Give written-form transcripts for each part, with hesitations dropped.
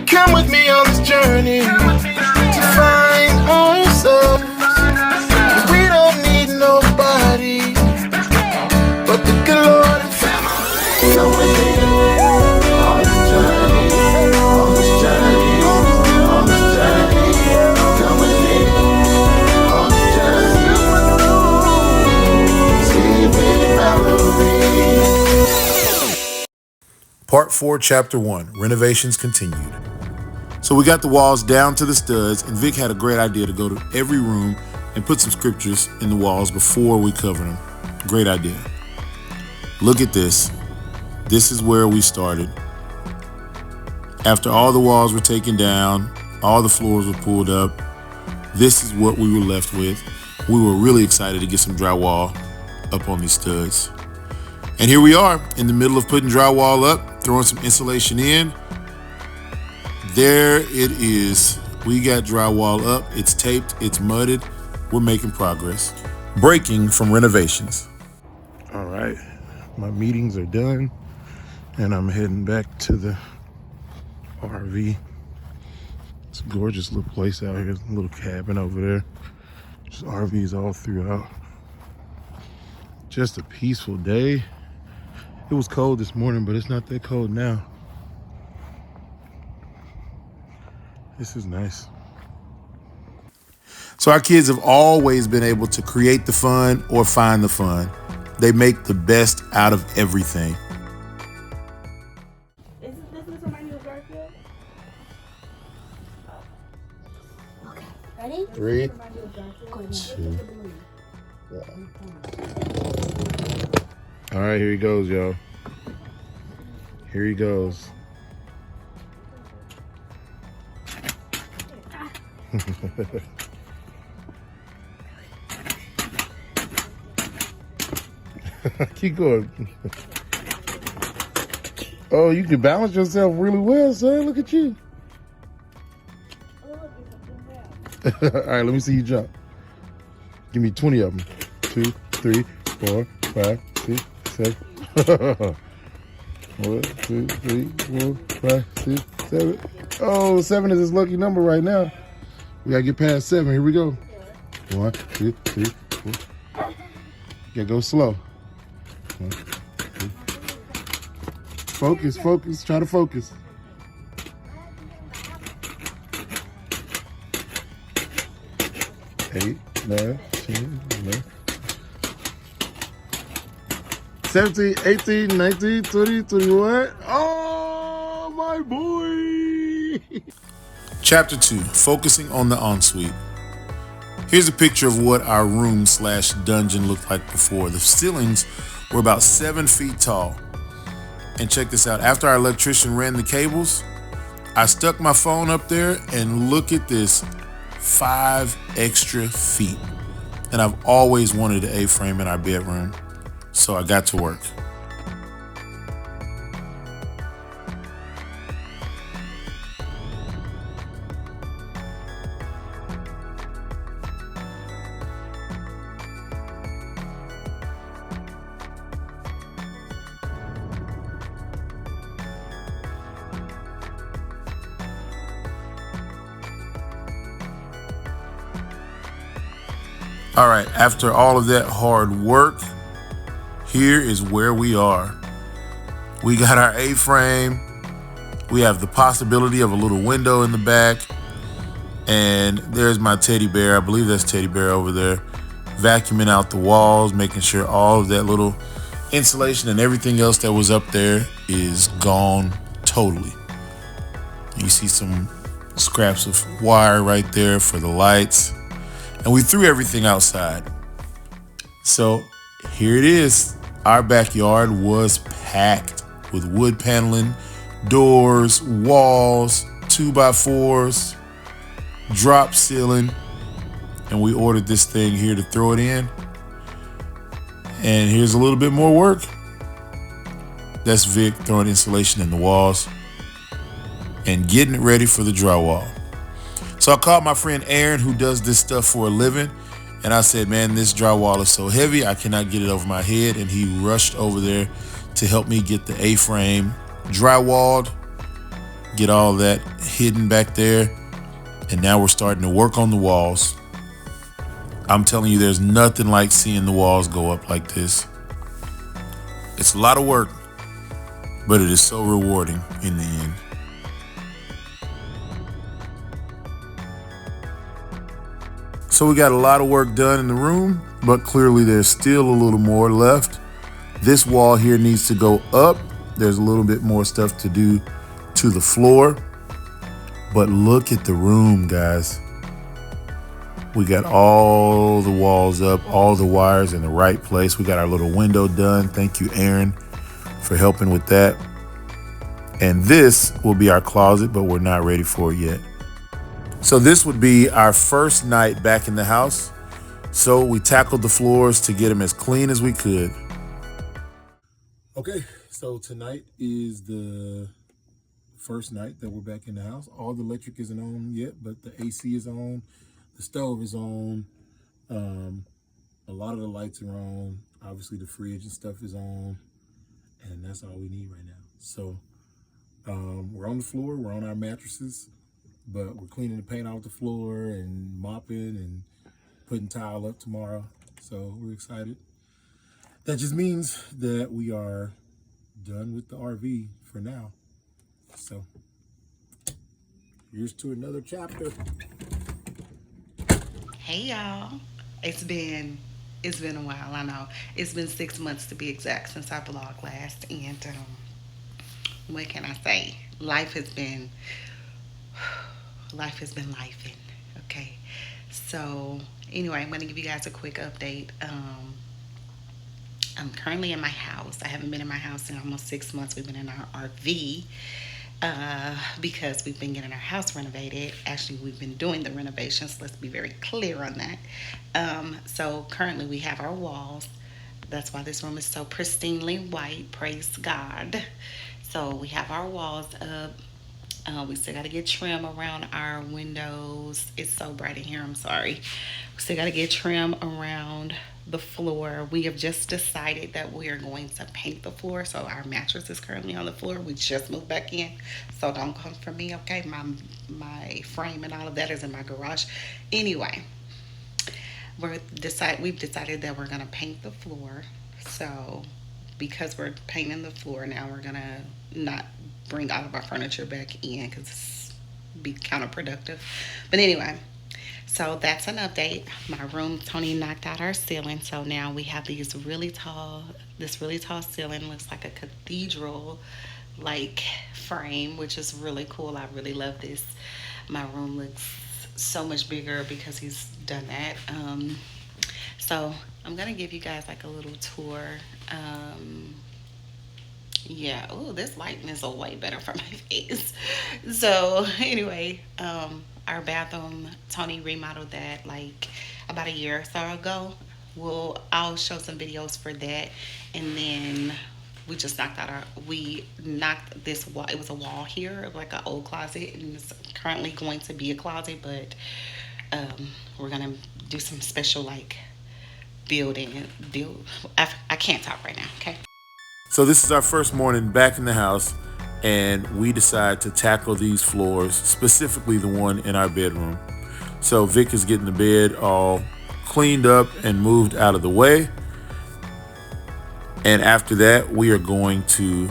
come with me on this journey to find ourselves. We don't need nobody but the good Lord and family. Come with me on this journey, on this journey, on this journey. Come with me on this journey. See me, Mallory. Part 4, Chapter 1, Renovations Continued. So we got the walls down to the studs, and Vic had a great idea to go to every room and put some scriptures in the walls before we cover them. Great idea. Look at this. This is where we started. After all the walls were taken down, all the floors were pulled up, this is what we were left with. We were really excited to get some drywall up on these studs. And here we are in the middle of putting drywall up, throwing some insulation in. There it is. We got drywall up. It's taped. It's mudded. We're making progress. Breaking from renovations. All right. My meetings are done, and I'm heading back to the RV. It's a gorgeous little place out here. There's a little cabin over there. Just RVs all throughout. Just a peaceful day. It was cold this morning, but it's not that cold now. This is nice. So our kids have always been able to create the fun or find the fun. They make the best out of everything. This somebody who's dark yet? Okay, ready? 3, 2, 1. All right, here he goes, y'all. Here he goes. Keep going. Oh, you can balance yourself really well, son. Look at you. All right, let me see you jump. Give me 20 of them. 2, 3, 4, 5, 6, 7. 1, 2, 3, 4, 5, 6, 7. Oh, 7 is his lucky number right now. We gotta get past 7. Here we go. 1, 2, 3, 4. You gotta go slow. 1, 2. Focus, focus. Try to focus. 8, 9, 10, 11. 17, 18, 19, 20, 21. Oh, my boy. Chapter 2, focusing on the ensuite. Here's a picture of what our room/dungeon looked like before. The ceilings were about 7 feet tall. And check this out. After our electrician ran the cables, I stuck my phone up there and look at this, 5 extra feet. And I've always wanted an A-frame in our bedroom. So I got to work. All right, after all of that hard work, here is where we are. We got our A-frame. We have the possibility of a little window in the back. And there's my teddy bear. I believe that's teddy bear over there. Vacuuming out the walls, making sure all of that little insulation and everything else that was up there is gone totally. You see some scraps of wire right there for the lights. And we threw everything outside. So here it is. Our backyard was packed with wood paneling, doors, walls, 2x4s, drop ceiling. And we ordered this thing here to throw it in. And here's a little bit more work. That's Vic throwing insulation in the walls and getting it ready for the drywall. So I called my friend Aaron, who does this stuff for a living, and I said, man, this drywall is so heavy, I cannot get it over my head. And he rushed over there to help me get the A-frame drywalled. get all that hidden back there. And now we're starting to work on the walls. I'm telling you, there's nothing like seeing the walls go up like this. It's a lot of work, but it is so rewarding in the end. So we got a lot of work done in the room, but clearly there's still a little more left. This wall here needs to go up. There's a little bit more stuff to do to the floor, but look at the room, guys. We got all the walls up, all the wires in the right place. We got our little window done. Thank you, Aaron, for helping with that. And this will be our closet, but we're not ready for it yet. So this would be our first night back in the house. So we tackled the floors to get them as clean as we could. Okay, so tonight is the first night that we're back in the house. All the electric isn't on yet, but the AC is on. The stove is on. A lot of the lights are on. Obviously the fridge and stuff is on. And that's all we need right now. So we're on the floor, we're on our mattresses, but we're cleaning the paint off the floor and mopping and putting tile up tomorrow. So we're excited. That just means that we are done with the RV for now. So here's to another chapter. Hey y'all, it's been a while. I know it's been 6 months to be exact since I vlogged last, and what can I say? Life has been lifing. Okay, so anyway, I'm gonna give you guys a quick update. I'm currently in my house. I haven't been in my house in almost 6 months. We've been in our RV because we've been getting our house renovated. Actually, we've been doing the renovations. Let's be very clear on that. So currently we have our walls. That's why this room is so pristinely white. Praise God. So we have our walls up. We still got to get trim around our windows. It's so bright in here. I'm sorry. We still got to get trim around the floor. We have just decided that we are going to paint the floor. So our mattress is currently on the floor. We just moved back in. So don't come for me, okay? My frame and all of that is in my garage. Anyway, we've decided that we're going to paint the floor. So because we're painting the floor now, we're going to not bring all of our furniture back in because it's be counterproductive. But anyway, so that's an update. My room, Tony knocked out our ceiling, so now we have this really tall ceiling. Looks like a cathedral like frame, which is really cool. I really love this. My room looks so much bigger because he's done that. So I'm gonna give you guys like a little tour. Yeah, oh, this lighting is a way better for my face. So anyway, our bathroom, Tony remodeled that like about a year or so ago. I'll show some videos for that, and then we knocked this wall. It was a wall here, like an old closet, and it's currently going to be a closet, but we're gonna do some special like build. I can't talk right now, okay? So this is our first morning back in the house, and we decide to tackle these floors, specifically the one in our bedroom. So Vic is getting the bed all cleaned up and moved out of the way. And after that, we are going to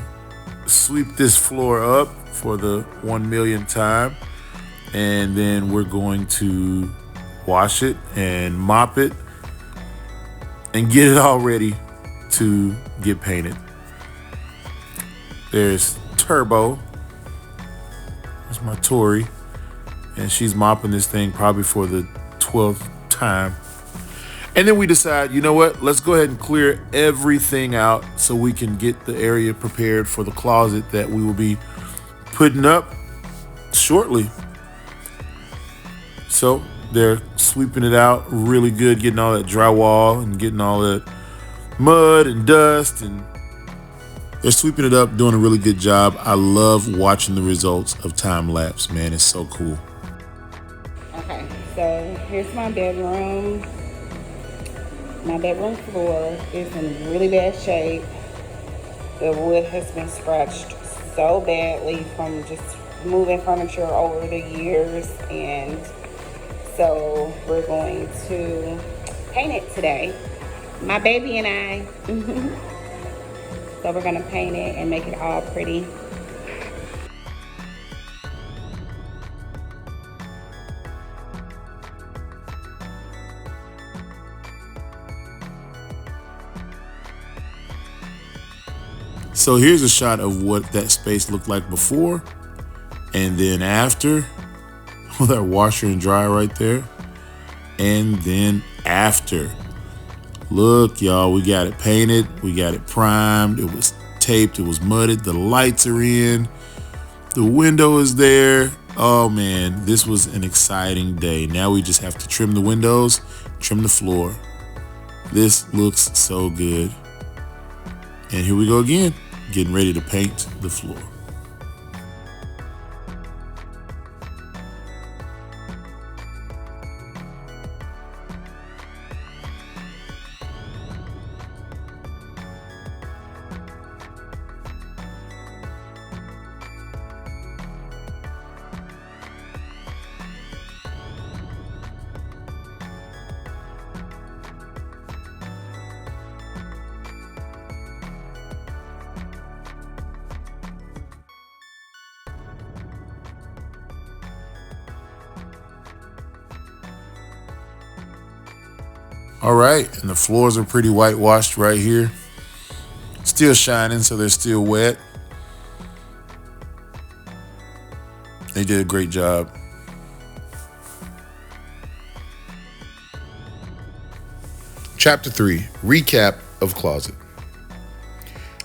sweep this floor up for the 1 millionth time. And then we're going to wash it and mop it and get it all ready to get painted. There's Turbo. That's my Tori. And she's mopping this thing probably for the 12th time. And then we decide, you know what? Let's go ahead and clear everything out so we can get the area prepared for the closet that we will be putting up shortly. So they're sweeping it out really good, getting all that drywall and getting all that mud and dust, and they're sweeping it up, doing a really good job. I love watching the results of time lapse, man. It's so cool. Okay, so here's my bedroom. My bedroom floor is in really bad shape. The wood has been scratched so badly from just moving furniture over the years, and so we're going to paint it today. My baby and I. So we're gonna paint it and make it all pretty. So here's a shot of what that space looked like before and then after. With our washer and dryer right there. And then after. Look, y'all, we got it painted. We got it primed. It was taped. It was mudded. The lights are in. The window is there. Oh, man, this was an exciting day. Now we just have to trim the windows, trim the floor. This looks so good. And here we go again, getting ready to paint the floor. All right, and the floors are pretty whitewashed right here. Still shining, so they're still wet. They did a great job. Chapter 3, recap of closet.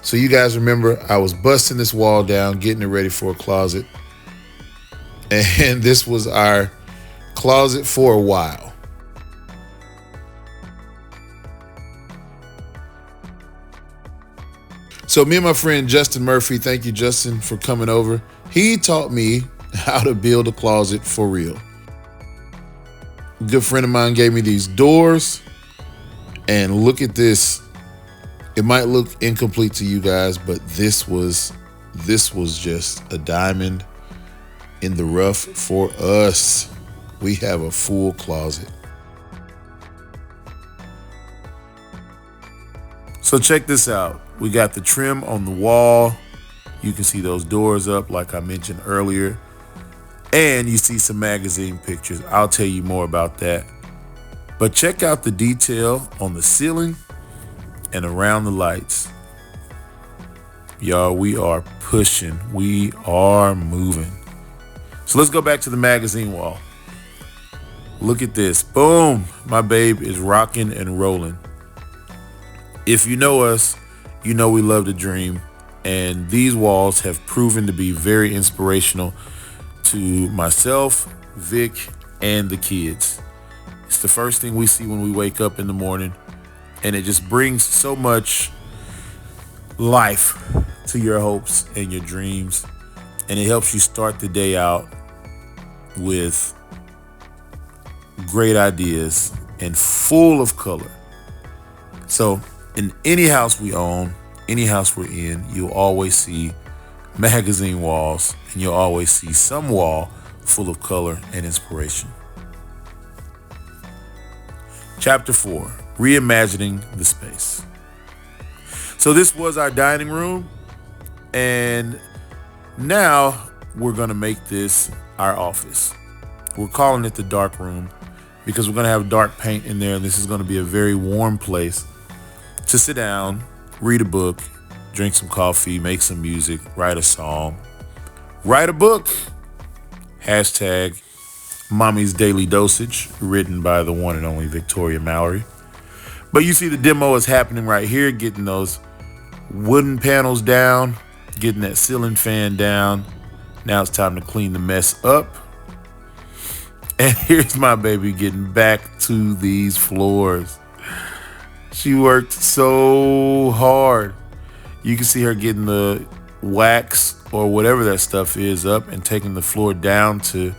So you guys remember I was busting this wall down, getting it ready for a closet. And this was our closet for a while. So me and my friend Justin Murphy, thank you Justin for coming over. He taught me how to build a closet for real. A good friend of mine gave me these doors, and look at this. It might look incomplete to you guys, but this was just a diamond in the rough for us. We have a full closet. So check this out. We got the trim on the wall. You can see those doors up like I mentioned earlier. And you see some magazine pictures. I'll tell you more about that. But check out the detail on the ceiling and around the lights. Y'all, we are pushing. We are moving. So let's go back to the magazine wall. Look at this. Boom. My babe is rocking and rolling. If you know us, you know we love to dream, and these walls have proven to be very inspirational to myself, Vic, and the kids. It's the first thing we see when we wake up in the morning, and it just brings so much life to your hopes and your dreams, and it helps you start the day out with great ideas and full of color. So in any house we own, any house we're in, you'll always see magazine walls, and you'll always see some wall full of color and inspiration. Chapter 4, reimagining the space. So this was our dining room, and now we're gonna make this our office. We're calling it the dark room because we're gonna have dark paint in there, and this is gonna be a very warm place to sit down, read a book, drink some coffee, make some music, write a song, write a book. Hashtag Mommy's Daily Dosage, written by the one and only Victoria Mallory. But you see the demo is happening right here, getting those wooden panels down, getting that ceiling fan down. Now it's time to clean the mess up. And here's my baby getting back to these floors. She worked so hard. You can see her getting the wax or whatever that stuff is up and taking the floor down to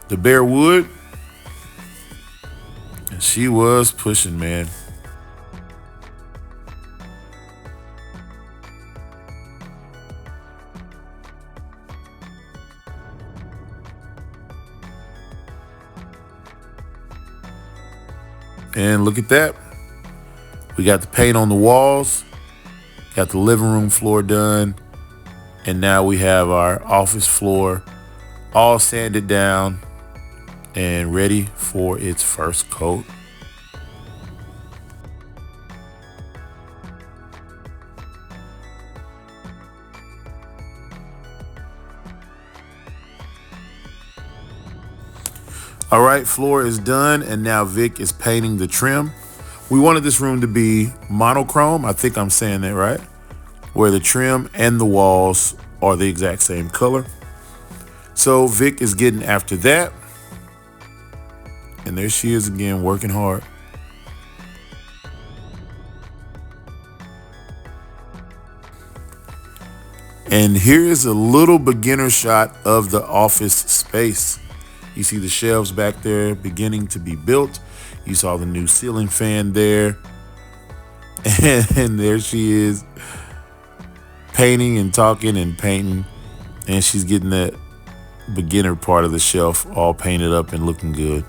the bare wood. And she was pushing, man. And look at that. We got the paint on the walls, got the living room floor done, and now we have our office floor all sanded down and ready for its first coat. All right, floor is done, and now Vic is painting the trim. We wanted this room to be monochrome. I think I'm saying that right, where the trim and the walls are the exact same color. So Vic is getting after that. And there she is again, working hard. And here is a little beginner shot of the office space. You see the shelves back there beginning to be built. You saw the new ceiling fan there. And there she is painting and talking and painting. And she's getting that beginner part of the shelf all painted up and looking good.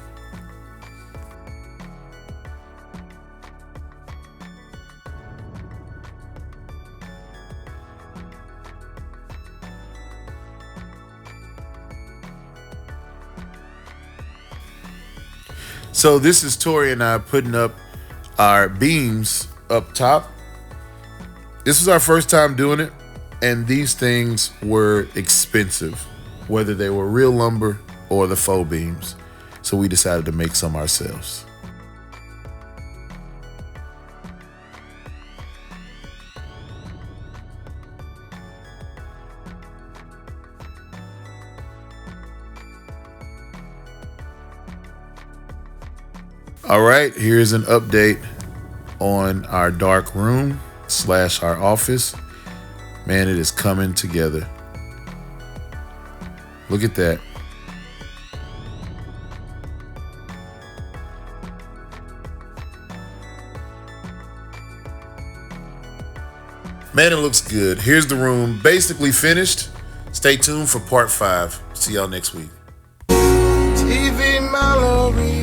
So this is Tori and I putting up our beams up top. This was our first time doing it, and these things were expensive, whether they were real lumber or the faux beams. So we decided to make some ourselves. All right, here's an update on our dark room / our office. Man, it is coming together. Look at that. Man, it looks good. Here's the room basically finished. Stay tuned for part 5. See y'all next week. TV Mallory.